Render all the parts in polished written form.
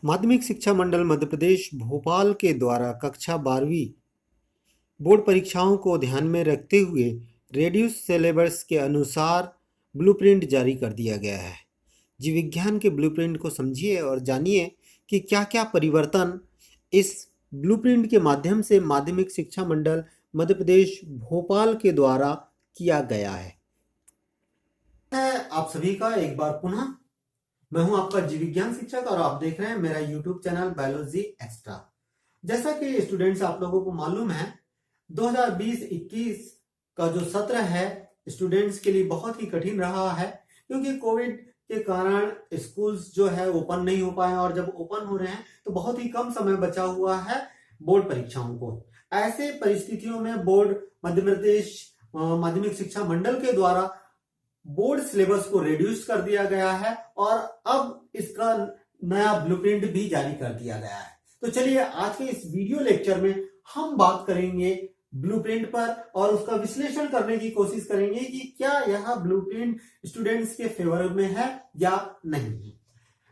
माध्यमिक शिक्षा मंडल मध्य प्रदेश भोपाल के द्वारा कक्षा 12वीं बोर्ड परीक्षाओं को ध्यान में रखते हुए रेड्यूस सिलेबस के अनुसार ब्लूप्रिंट जारी कर दिया गया है। जीव विज्ञान के ब्लूप्रिंट को समझिए और जानिए कि क्या क्या परिवर्तन इस ब्लूप्रिंट के माध्यम से माध्यमिक शिक्षा मंडल मध्य प्रदेश भोपाल के द्वारा किया गया है। आप सभी का एक बार पुनः मैं हूं आपका जीव विज्ञान शिक्षक और आप देख रहे हैं मेरा यूट्यूब चैनल बायोलॉजी एक्स्ट्रा। जैसा कि स्टूडेंट्स आप लोगों को मालूम है 2020-21 का जो सत्र है स्टूडेंट्स के लिए बहुत ही कठिन रहा है, क्योंकि कोविड के कारण स्कूल्स जो है ओपन नहीं हो पाए और जब ओपन हो रहे हैं तो बहुत ही कम समय बचा हुआ है बोर्ड परीक्षाओं को। ऐसे परिस्थितियों में बोर्ड मध्य प्रदेश माध्यमिक शिक्षा मंडल के द्वारा बोर्ड सिलेबस को रिड्यूस कर दिया गया है और अब इसका नया ब्लूप्रिंट भी जारी कर दिया गया है। तो चलिए आज के इस वीडियो लेक्चर में हम बात करेंगे ब्लूप्रिंट पर और उसका विश्लेषण करने की कोशिश करेंगे कि क्या यह ब्लूप्रिंट स्टूडेंट्स के फेवर में है या नहीं।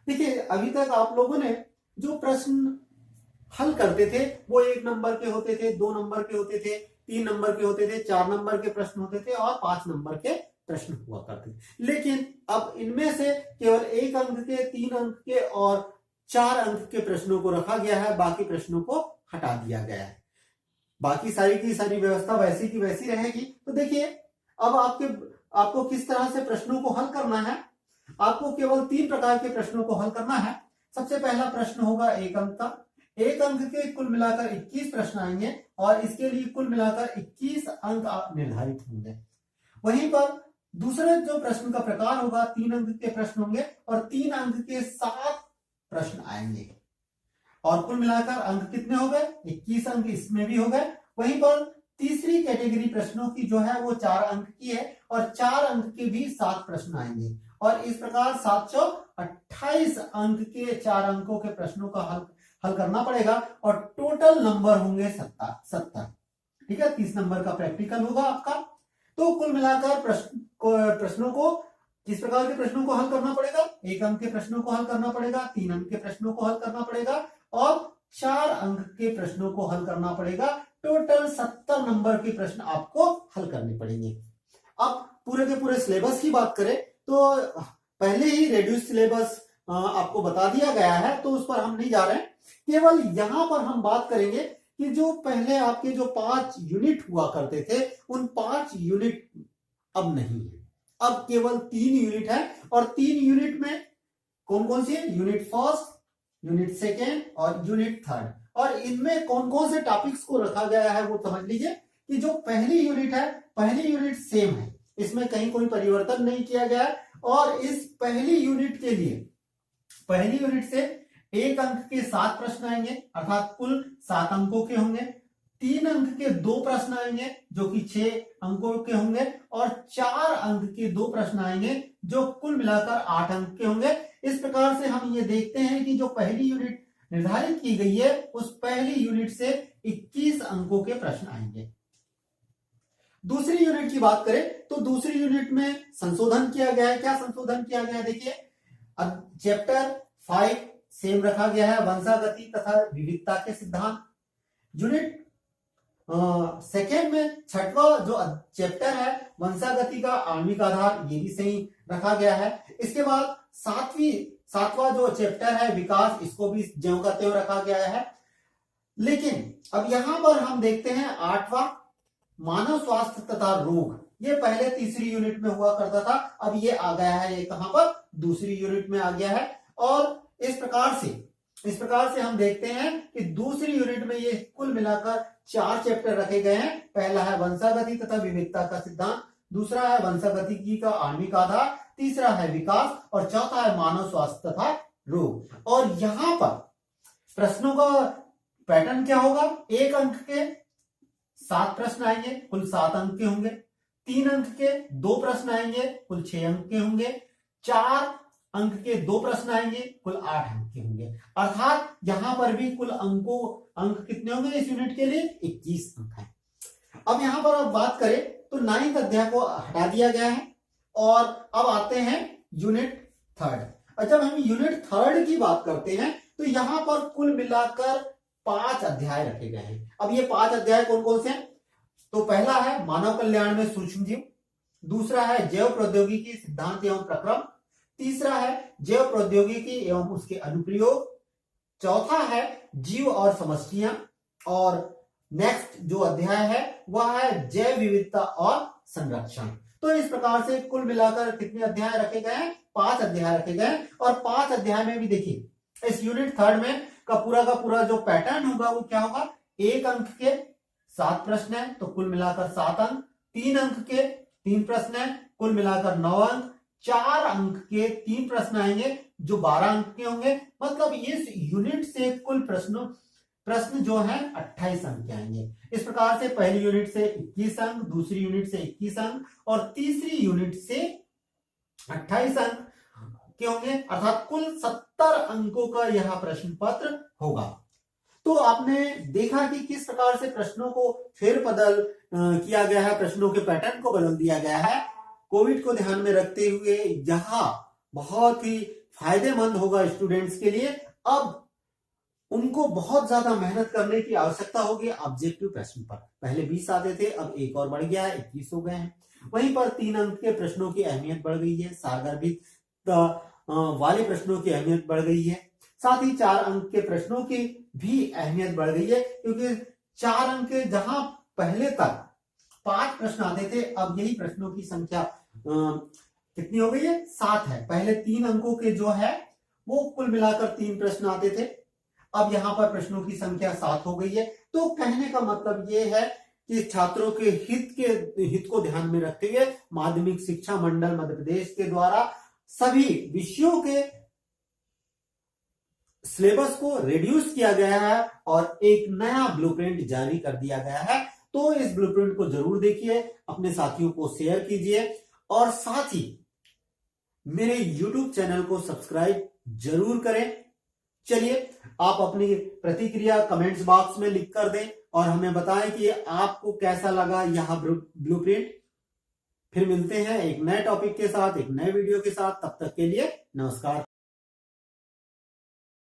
देखिए, अभी तक आप लोगों ने जो प्रश्न हल करते थे वो 1 नंबर के होते थे, 2 नंबर के होते थे, 3 नंबर के होते थे, 4 नंबर के प्रश्न होते थे और 5 नंबर के प्रश्न हुआ करते थे। लेकिन अब इनमें से केवल 1 अंक के, 3 अंक के और 4 अंक के प्रश्नों को रखा गया है, बाकी प्रश्नों को हटा दिया गया है। बाकी सारी की सारी व्यवस्था वैसी की वैसी रहेगी। तो देखिए, अब आपको किस तरह से प्रश्नों को हल करना है। आपको केवल 3 प्रकार के प्रश्नों को हल करना है। सबसे पहला प्रश्न होगा 1 अंक का। 1 अंक के कुल मिलाकर 21 प्रश्न आएंगे और इसके लिए कुल मिलाकर 21 अंक निर्धारित होंगे। वहीं पर दूसरा जो प्रश्न का प्रकार होगा 3 अंक के प्रश्न होंगे और 3 अंक के 7 प्रश्न आएंगे और कुल मिलाकर अंक कितने हो गए? 21 अंक इसमें भी हो गए। वहीं पर तीसरी कैटेगरी प्रश्नों की जो है वो 4 अंक की है और 4 अंक के भी 7 प्रश्न आएंगे और इस प्रकार 728 अंक के 4 अंकों के प्रश्नों का हल करना पड़ेगा और टोटल नंबर होंगे 70। ठीक है, 30 नंबर का प्रैक्टिकल होगा आपका। तो कुल मिलाकर प्रश्नों को किस प्रकार के प्रश्नों को हल करना पड़ेगा? 1 अंक के प्रश्नों को हल करना पड़ेगा, 3 अंक के प्रश्नों को हल करना पड़ेगा और 4 अंक के प्रश्नों को हल करना पड़ेगा। टोटल 70 नंबर के प्रश्न आपको हल करने पड़ेंगे। अब पूरे के पूरे सिलेबस की बात करें तो पहले ही रिड्यूस सिलेबस आपको बता दिया गया है, तो उस पर हम नहीं जा रहे हैं। केवल यहां पर हम बात करेंगे कि जो पहले आपके जो 5 यूनिट हुआ करते थे उन 5 यूनिट अब नहीं है, अब केवल 3 यूनिट है और 3 यूनिट में कौन कौन सी है? यूनिट फर्स्ट, यूनिट सेकेंड और यूनिट थर्ड। और इनमें कौन कौन से टॉपिक्स को रखा गया है वो समझ लीजिए कि जो पहली यूनिट है, पहली यूनिट सेम है, इसमें कहीं कोई परिवर्तन नहीं किया गया है और इस पहली यूनिट के लिए पहली यूनिट से 1 अंक के 7 प्रश्न आएंगे अर्थात कुल 7 अंकों के होंगे। 3 अंक के 2 प्रश्न आएंगे जो कि 6 अंकों के होंगे और 4 अंक के 2 प्रश्न आएंगे जो कुल मिलाकर 8 अंक के होंगे। इस प्रकार से हम ये देखते हैं कि जो पहली यूनिट निर्धारित की गई है उस पहली यूनिट से 21 अंकों के प्रश्न आएंगे। दूसरी यूनिट की बात करें तो दूसरी यूनिट में संशोधन किया गया है। क्या संशोधन किया गया है? देखिए, चैप्टर 5 सेम रखा गया है, वंशागति तथा विविधता के सिद्धांत। यूनिट सेकेंड में 6वां जो चैप्टर है वंशागति का आणविक आधार, ये भी सही रखा गया है। इसके बाद 7वां जो चैप्टर है विकास, इसको भी ज्यों का त्यों रखा गया है। लेकिन अब यहां पर हम देखते हैं 8वां मानव स्वास्थ्य तथा रोग, ये पहले तीसरी यूनिट में हुआ करता था, अब ये आ गया है, ये कहां पर? दूसरी यूनिट में आ गया है। और इस प्रकार से हम देखते हैं कि दूसरी यूनिट में ये कुल मिलाकर 4 चैप्टर रखे गए हैं। पहला है वंशागति तथा विविधता का सिद्धांत, दूसरा है वंशागतिकी का आणविक आधार, तीसरा है विकास और चौथा है मानव स्वास्थ्य तथा रोग। और यहां पर प्रश्नों का पैटर्न क्या होगा? 1 अंक के 7 प्रश्न आएंगे, कुल 7 अंक के होंगे। 3 अंक के 2 प्रश्न आएंगे, कुल 6 अंक के होंगे। 4 अंक के 2 प्रश्न आएंगे, कुल 8 अंक के होंगे। अर्थात यहां पर भी कुल अंक कितने होंगे इस यूनिट के लिए? 21 अंक है। अब यहां पर अब बात करें तो 9th अध्याय को हटा दिया गया है और अब आते हैं यूनिट थर्ड। और जब हम यूनिट 3 की बात करते हैं तो यहां पर कुल मिलाकर 5 अध्याय रखे गए हैं। अब ये 5 अध्याय कौन कौन से हैं? तो पहला है मानव कल्याण में सूक्ष्म जीव, दूसरा है जैव प्रौद्योगिकी सिद्धांत एवं प्रक्रम, तीसरा है जैव प्रौद्योगिकी एवं उसके अनुप्रयोग, चौथा है जीव और समष्टियां, और नेक्स्ट जो अध्याय है वह है जैव विविधता और संरक्षण। तो इस प्रकार से कुल मिलाकर कितने अध्याय रखे गए हैं? 5 अध्याय रखे गए हैं। और 5 अध्याय में भी देखिए इस यूनिट 3 में का पूरा जो पैटर्न होगा वो क्या होगा? 1 अंक के 7 प्रश्न है तो कुल मिलाकर 7 अंक, 3 अंक के 3 प्रश्न है कुल मिलाकर 9 अंक, 4 अंक के 3 प्रश्न आएंगे जो 12 अंक के होंगे। मतलब इस यूनिट से कुल प्रश्न जो है 28 अंक के आएंगे। इस प्रकार से पहली यूनिट से 21 अंक, दूसरी यूनिट से 21 अंक और तीसरी यूनिट से 28 अंक के होंगे, अर्थात कुल 70 अंकों का यह प्रश्न पत्र होगा। तो आपने देखा कि किस प्रकार से प्रश्नों को फेरबदल किया गया है, प्रश्नों के पैटर्न को बदल दिया गया है कोविड को ध्यान में रखते हुए। यह बहुत ही फायदेमंद होगा स्टूडेंट्स के लिए। अब उनको बहुत ज्यादा मेहनत करने की आवश्यकता होगी ऑब्जेक्टिव प्रश्न पर। पहले 20 आते थे, अब एक और बढ़ गया है, 21 हो गए हैं। वहीं पर 3 अंक के प्रश्नों की अहमियत बढ़ गई है, सारगर्भित वाले प्रश्नों की अहमियत बढ़ गई है, साथ ही 4 अंक के प्रश्नों की भी अहमियत बढ़ गई है, क्योंकि 4 अंक के जहां पहले तक 5 प्रश्न आते थे, अब यही प्रश्नों की संख्या कितनी हो गई है? 7 है। पहले 3 अंकों के जो है वो कुल मिलाकर 3 प्रश्न आते थे, अब यहां पर प्रश्नों की संख्या 7 हो गई है। तो कहने का मतलब ये है कि छात्रों के हित को ध्यान में रखते हुए माध्यमिक शिक्षा मंडल मध्य प्रदेश के द्वारा सभी विषयों के सिलेबस को रिड्यूस किया गया है और एक नया ब्लूप्रिंट जारी कर दिया गया है। तो इस ब्लूप्रिंट को जरूर देखिए, अपने साथियों को शेयर कीजिए और साथ ही मेरे YouTube चैनल को सब्सक्राइब जरूर करें। चलिए आप अपनी प्रतिक्रिया कमेंट्स बॉक्स में लिख कर दें और हमें बताएं कि आपको कैसा लगा यह ब्लूप्रिंट। फिर मिलते हैं एक नए टॉपिक के साथ, एक नए वीडियो के साथ। तब तक के लिए नमस्कार।